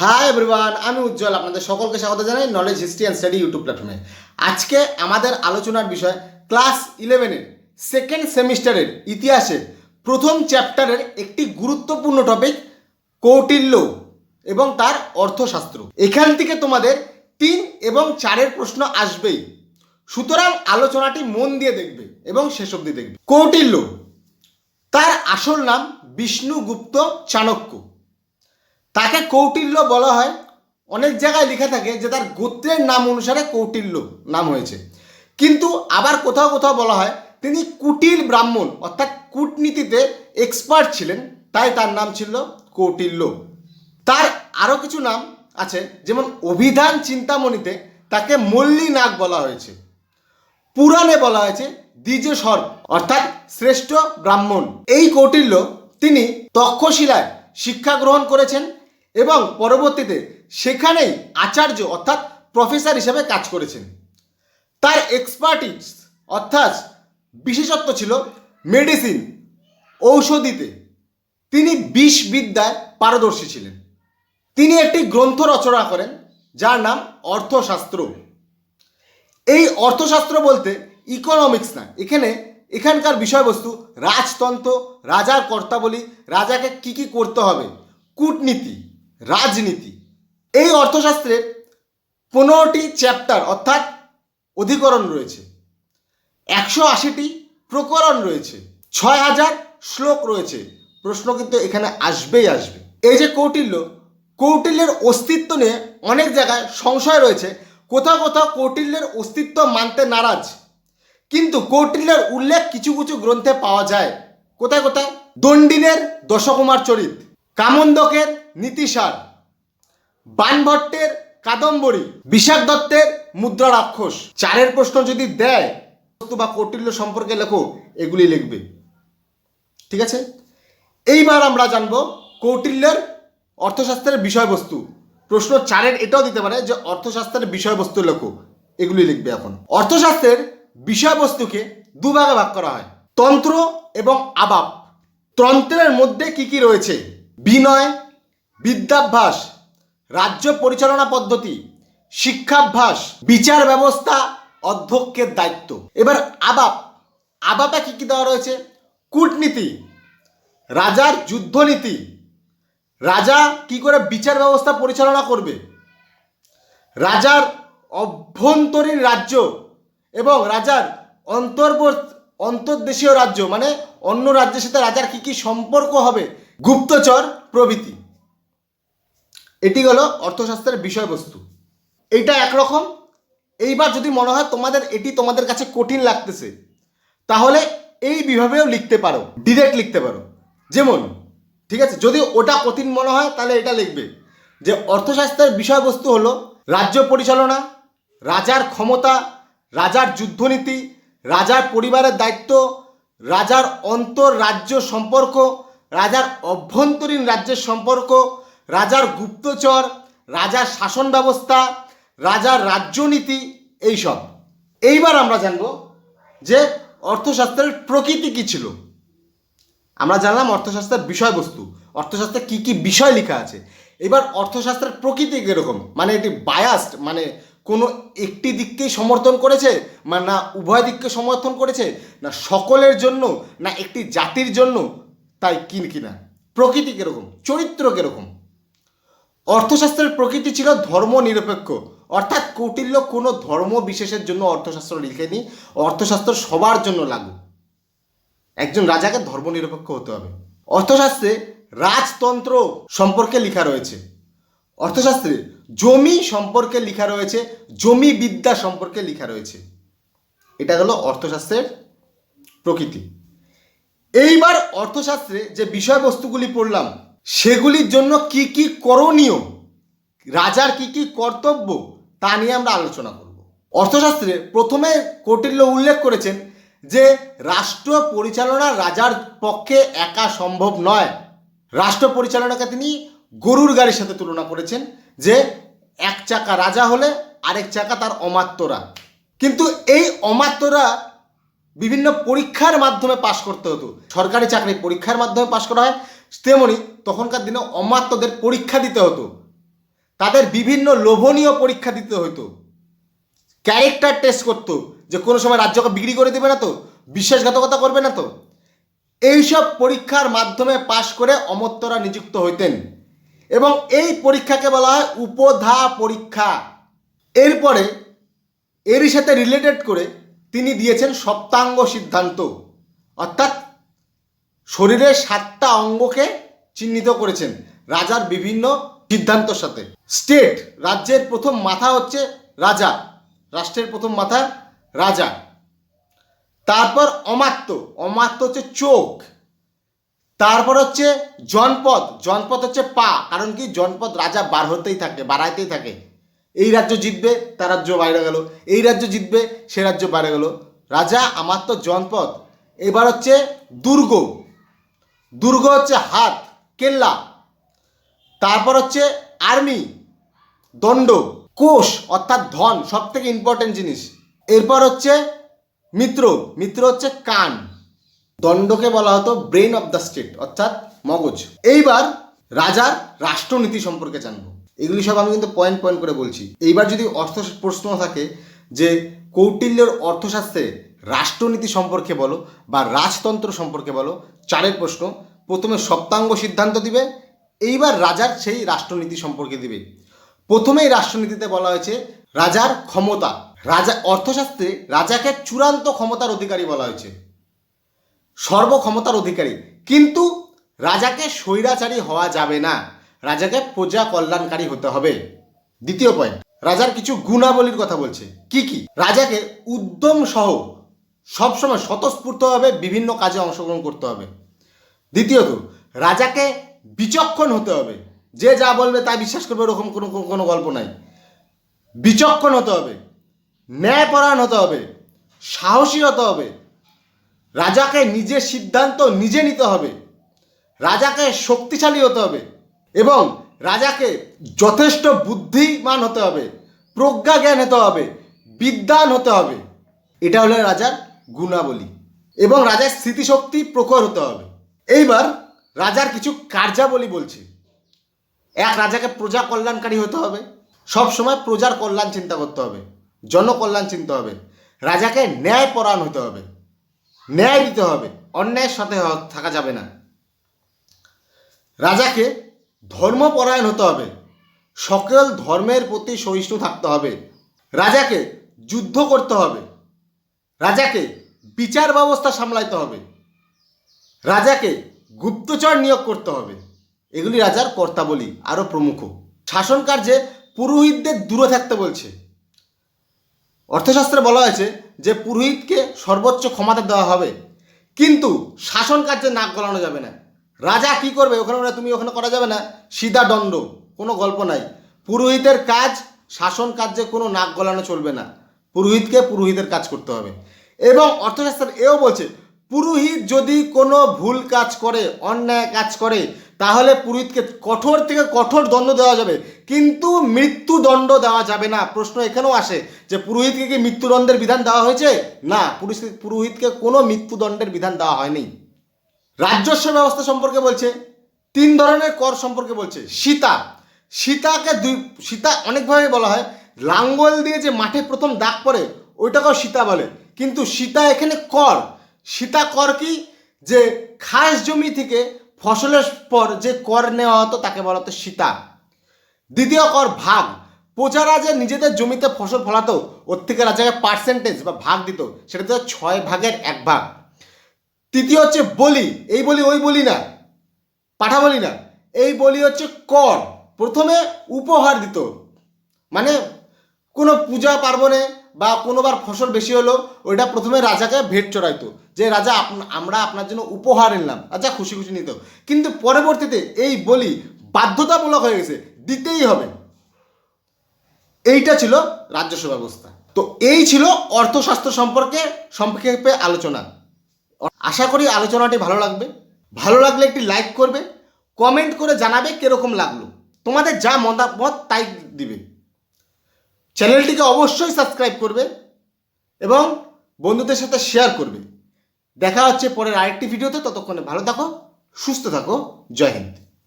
Hi everyone, আমি উজ্জ্বল। আপনাদের সকলকে স্বাগত জানাই knowledge history and study YouTube প্ল্যাটফর্মে। আজকে আমাদের আলোচনার বিষয় ক্লাস 11-এর সেকেন্ড সেমিস্টারের ইতিহাসের প্রথম চ্যাপ্টারের একটি গুরুত্বপূর্ণ টপিক কৌটিল্য এবং তার অর্থশাস্ত্র। এখান থেকে তোমাদের 3 এবং 4-এর প্রশ্ন আসবেই, সুতরাং আলোচনাটি মন দিয়ে দেখবে এবং শেষ অবধি দেখবে। কৌটিল্য, তার আসল নাম বিষ্ণুগুপ্ত চাণক্য। তাকে কৌটিল্য বলা হয়। অনেক জায়গায় লেখা থাকে যে তার গোত্রের নাম অনুসারে কৌটিল্য নাম হয়েছে, কিন্তু আবার কোথাও কোথাও বলা হয় তিনি কুটিল ব্রাহ্মণ অর্থাৎ কূটনীতিতে এক্সপার্ট ছিলেন, তাই তার নাম ছিল কৌটিল্য। তার আরও কিছু নাম আছে, যেমন অভিধান চিন্তামণিতে তাকে মল্লিনাগ বলা হয়েছে। পুরাণে বলা হয়েছে দ্বিজসর্ব অর্থাৎ শ্রেষ্ঠ ব্রাহ্মণ। এই কৌটিল্য তিনি তক্ষশিলায় শিক্ষা গ্রহণ করেছেন এবং পরবর্তীতে সেখানেই আচার্য অর্থাৎ প্রফেসর হিসেবে কাজ করেছেন। তার এক্সপার্টিস অর্থাৎ বিশেষত্ব ছিল মেডিসিন, ঔষধিতে। তিনি বিষবিদ্যায় পারদর্শী ছিলেন। তিনি একটি গ্রন্থ রচনা করেন যার নাম অর্থশাস্ত্র। এই অর্থশাস্ত্র বলতে ইকোনমিক্স না, এখানকার বিষয়বস্তু রাজতন্ত্র, রাজার কর্তাবলী, রাজাকে কি কি করতে হবে, কূটনীতি, রাজনীতি। এই অর্থশাস্ত্রের 15টি চ্যাপ্টার অর্থাৎ অধিকরণ রয়েছে, 180টি প্রকরণ রয়েছে, 6000 শ্লোক রয়েছে। প্রশ্ন কিন্তু এখানে আসবেই আসবে। এই যে কৌটিল্যের অস্তিত্ব নিয়ে অনেক জায়গায় সংশয় রয়েছে। কোথাও কোথাও কৌটিল্যের অস্তিত্ব মানতে নারাজ, কিন্তু কৌটিল্যের উল্লেখ কিছু কিছু গ্রন্থে পাওয়া যায়। কোথায় কোথায়? দণ্ডিনের দশকুমার চরিত, কামন্দকের নীতিসার, বাণভট্টের কাদম্বরী, বিশাখ দত্তের মুদ্রা রাক্ষস। 4-এর প্রশ্ন যদি দেয় বা কৌটিল্য সম্পর্কে লেখো, এগুলি লিখবে। ঠিক আছে, এইবার আমরা জানবো কৌটিল্যের অর্থশাস্ত্রের বিষয়বস্তু। প্রশ্ন 4-এর এটাও দিতে পারে যে অর্থশাস্ত্রের বিষয়বস্তু লেখো, এগুলি লিখবে। এখন অর্থশাস্ত্রের বিষয়বস্তুকে দুভাগে ভাগ করা হয়, তন্ত্র এবং আবাব। তন্ত্রের মধ্যে কি কি রয়েছে? বিনয়, বিদ্যাভ্যাস, রাজ্য পরিচালনা পদ্ধতি, শিক্ষাভ্যাস, বিচার ব্যবস্থা, অধ্যক্ষের দায়িত্ব। এবার আবাবে কি কি দেওয়া রয়েছে? কূটনীতি, রাজার যুদ্ধনীতি, রাজা কি করে বিচার ব্যবস্থা পরিচালনা করবে, রাজার অভ্যন্তরীণ রাজ্য এবং রাজার অন্তর্দেশীয় রাজ্য মানে অন্য রাজ্যের সাথে রাজার কি কি সম্পর্ক হবে, গুপ্তচর প্রভৃতি। এটি হলো অর্থশাস্ত্রের বিষয়বস্তু। এইটা একরকম। এইবার যদি মনে হয় তোমাদের কাছে কঠিন লাগতেছে, তাহলে এই বিভাবেও লিখতে পারো, ডিরেক্ট লিখতে পারো। যেমন, ঠিক আছে, যদি ওটা কঠিন মনে হয় তাহলে এটা লিখবে যে অর্থশাস্ত্রের বিষয়বস্তু হলো রাজ্য পরিচালনা, রাজার ক্ষমতা, রাজার যুদ্ধনীতি, রাজার পরিবারের দায়িত্ব, রাজার রাজ্য সম্পর্ক, রাজার অভ্যন্তরীণ রাজ্যের সম্পর্ক, রাজার গুপ্তচর, রাজার শাসন ব্যবস্থা, রাজার রাজ্যনীতি, এইসব। এইবার আমরা জানব যে অর্থশাস্ত্রের প্রকৃতি কি ছিল। আমরা জানলাম অর্থশাস্ত্রের বিষয়বস্তু, অর্থশাস্ত্রে কি কি বিষয় লেখা আছে। এবার অর্থশাস্ত্রের প্রকৃতি কীরকম, মানে এটি বায়াসড, মানে কোনো একটি দিককেই সমর্থন করেছে, না উভয় দিককে সমর্থন করেছে, না সকলের জন্য, না একটি জাতির জন্য, তাই কিনা প্রকৃতি কীরকম, চরিত্র কীরকম। অর্থশাস্ত্রের প্রকৃতি ছিল ধর্ম নিরপেক্ষ, অর্থাৎ কৌটিল্য কোনো ধর্ম বিশেষের জন্য অর্থশাস্ত্র লিখেনি। অর্থশাস্ত্র সবার জন্য লাগু, একজন রাজাকে ধর্মনিরপেক্ষ হতে হবে। অর্থশাস্ত্রে রাজতন্ত্র সম্পর্কে লেখা রয়েছে, অর্থশাস্ত্রে জমি সম্পর্কে লেখা রয়েছে, জমি বিদ্যা সম্পর্কে লেখা রয়েছে। এটা হলো অর্থশাস্ত্রের প্রকৃতি। এইবার অর্থশাস্ত্রে যে বিষয়বস্তুগুলি পড়লাম সেগুলির জন্য কি কি করণীয়, রাজার কি কি কর্তব্য, তা নিয়ে আমরা আলোচনা করব। অর্থশাস্ত্রে প্রথমে কৌটিল্য উল্লেখ করেছেন যে রাষ্ট্র পরিচালনা রাজার পক্ষে একা সম্ভব নয়। রাষ্ট্র পরিচালনাকে তিনি গরুর গাড়ির সাথে তুলনা করেছেন, যে এক চাকা রাজা হলে আরেক চাকা তার অমাত্যরা। কিন্তু এই অমাত্যরা বিভিন্ন পরীক্ষার মাধ্যমে পাশ করতে হতো। সরকারি চাকরি পরীক্ষার মাধ্যমে পাশ করা হয়, তেমনি তখনকার দিনে অমাত্যদের পরীক্ষা দিতে হতো। তাদের বিভিন্ন লোভনীয় পরীক্ষা দিতে হতো, ক্যারেক্টার টেস্ট করতো, যে কোনো সময় রাজ্যকে বিক্রি করে দেবে না তো, বিশ্বাসঘাতকতা করবে না তো। এইসব পরীক্ষার মাধ্যমে পাশ করে অমর্ত্যরা নিযুক্ত হইতেন এবং এই পরীক্ষাকে বলা হয় উপধা পরীক্ষা। এরপরে এরই সাথে রিলেটেড করে তিনি দিয়েছেন সপ্তাঙ্গ সিদ্ধান্ত, অর্থাৎ শরীরের 7টা অঙ্গকে চিহ্নিত করেছেন রাজার বিভিন্ন সিদ্ধান্তর সাথে। স্টেট, রাজ্যের প্রথম মাথা হচ্ছে রাজা, রাষ্ট্রের প্রথম মাথা রাজা। তারপর অমাত্য, অমাত্য হচ্ছে চোখ। তারপর হচ্ছে জনপদ, জনপদ হচ্ছে পা, কারণ কি জনপদ রাজা বার হতেই থাকে, বাড়াইতেই থাকে। এই রাজ্য জিতবে তার রাজ্য বাইরে গেল, এই রাজ্য জিতবে সে রাজ্য বাইরে গেল। রাজা, আমাত্য, জনপদ। এবার হচ্ছে দুর্গ, দুর্গ হচ্ছে হাত, কেল্লা। তারপর হচ্ছে আর্মি, দণ্ড। কোষ অর্থাৎ ধন, সব থেকে ইম্পর্টেন্ট জিনিস। এরপর হচ্ছে মিত্র, মিত্র হচ্ছে কান। দণ্ডকে বলা হতো ব্রেন অফ দ্য স্টেট, অর্থাৎ মগজ। এইবার রাজার রাষ্ট্রনীতি সম্পর্কে জানবো। এগুলি সব আমি কিন্তু পয়েন্ট পয়েন্ট করে বলছি। এইবার যদি অর্থ প্রশ্ন থাকে যে কৌটিল্যের অর্থশাস্ত্রে রাষ্ট্রনীতি সম্পর্কে বলো বা রাজতন্ত্র সম্পর্কে বলো, 4 প্রশ্ন। প্রথমে সপ্তাঙ্গ সিদ্ধান্ত দিবে, এইবার রাজার সেই রাষ্ট্রনীতি সম্পর্কে দিবে। প্রথমেই রাষ্ট্রনীতিতে বলা হয়েছে রাজার ক্ষমতা। রাজা, অর্থশাস্ত্রে রাজাকে চূড়ান্ত ক্ষমতার অধিকারী বলা হয়েছে, সর্বক্ষমতার অধিকারী। কিন্তু রাজাকে স্বৈরাচারী হওয়া যাবে না, রাজাকে প্রজা কল্যাণকারী হতে হবে। দ্বিতীয় পয়েন্ট, রাজার কিছু গুণাবলীর কথা বলছে। কি কি? রাজাকে উদ্যম সহ সবসময় স্বতঃস্ফূর্তভাবে বিভিন্ন কাজে অংশগ্রহণ করতে হবে। দ্বিতীয়ত, রাজাকে বিচক্ষণ হতে হবে, যে যা বলবে তাই বিশ্বাস করবে এরকম কোনো গল্প নাই। বিচক্ষণ হতে হবে, ন্যায়পরায়ণ হতে হবে, সাহসী হতে হবে। রাজাকে নিজের সিদ্ধান্ত নিজে নিতে হবে, রাজাকে শক্তিশালী হতে হবে এবং রাজাকে যথেষ্ট বুদ্ধিমান হতে হবে, প্রজ্ঞা জ্ঞান হতে হবে, বিদ্বান হতে হবে। এটা হলো রাজার গুণাবলী। এবং রাজার স্মৃতিশক্তি প্রখর হতে হবে। এইবার রাজার কিছু কার্যাবলী বলছি। এক, রাজাকে প্রজা কল্যাণকারী হতে হবে, সব সময় প্রজার কল্যাণ চিন্তা করতে হবে, জনকল্যাণ চিন্তা হবে। রাজাকে ন্যায়পরায়ণ হতে হবে, ন্যায় দিতে হবে, অন্যায়ের সাথে থাকা যাবে না। রাজাকে ধর্মপরায়ণ হতে হবে, সকল ধর্মের প্রতি সহিষ্ণু থাকতে হবে। রাজাকে যুদ্ধ করতে হবে, রাজাকে বিচার ব্যবস্থা সামলাইতে হবে, রাজাকে গুপ্তচর নিয়োগ করতে হবে। এগুলি রাজার কর্তাবলী। আরও প্রমুখ, শাসন কার্যে পুরোহিতদের দূরে থাকতে বলছে। অর্থশাস্ত্রে বলা হয়েছে যে পুরোহিতকে সর্বোচ্চ ক্ষমতা দেওয়া হবে, কিন্তু শাসন কার্যে নাক গলানো যাবে না। রাজা কি করবে ওখানে, তুমি ওখানে করা যাবে না, সিধা দণ্ড, কোনো গল্প নাই। পুরোহিতের কাজ, শাসন কার্যে কোনো নাক গলানো চলবে না, পুরোহিতকে পুরোহিতের কাজ করতে হবে। এবং অর্থশাস্ত্র এও বলছে পুরোহিত যদি কোনো ভুল কাজ করে, অন্যায় কাজ করে, তাহলে পুরোহিতকে কঠোর থেকে কঠোর দণ্ড দেওয়া যাবে, কিন্তু মৃত্যুদণ্ড দেওয়া যাবে না। প্রশ্ন এখানেও আসে যে পুরোহিতকে কি মৃত্যুদণ্ডের বিধান দেওয়া হয়েছে? না, পুরোহিতকে কোনো মৃত্যুদণ্ডের বিধান দেওয়া হয়নি। রাজস্ব ব্যবস্থা সম্পর্কে বলছে, 3 ধরনের কর সম্পর্কে বলছে। সীতা, সীতাকে সীতা অনেকভাবে বলা হয়। লাঙ্গল দিয়ে যে মাঠে প্রথম দাগ পড়ে ওইটাকেও সীতা বলে, কিন্তু সীতা এখানে কর। সীতা কর কি? যে খাস জমি থেকে ফসলের পর যে কর নেওয়া হতো তাকে বলা হতো সীতা। দ্বিতীয় কর ভাগ, প্রজারা যে নিজেদের জমিতে ফসল ফলাতো ওর থেকে রাজাকে পার্সেন্টেজ বা ভাগ দিত, সেটা তো 6 ভাগের 1 ভাগ। তৃতীয় হচ্ছে বলি, এই বলি ওই বলি না, পাঠা বলি না, এই বলি হচ্ছে কর। প্রথমে উপহার দিত, মানে কোনো পূজা পার্বণে বা কোনোবার ফসল বেশি হলো ওইটা প্রথমে রাজাকে ভেট চড়াইতো, যে রাজা আমরা আপনার জন্য উপহার এনলাম, রাজা খুশি খুশি নিত। কিন্তু পরবর্তীতে এই বলি বাধ্যতামূলক হয়ে গেছে, দিতেই হবে। এইটা ছিল রাজস্ব ব্যবস্থা। তো এই ছিল অর্থশাস্ত্র সম্পর্কে সংক্ষেপে আলোচনা। আশা করি আলোচনাটি ভালো লাগবে। ভালো লাগলে একটি লাইক করবে, কমেন্ট করে জানাবে কিরকম লাগলো, তোমাদের যা মতামত তাই দিবে। চ্যানেলটিকে অবশ্যই সাবস্ক্রাইব করবে এবং বন্ধুদের সাথে শেয়ার করবে। দেখা হচ্ছে পরের আরেকটি ভিডিওতে। ততক্ষণে ভালো থাকো, সুস্থ থাকো। জয় হিন্দ।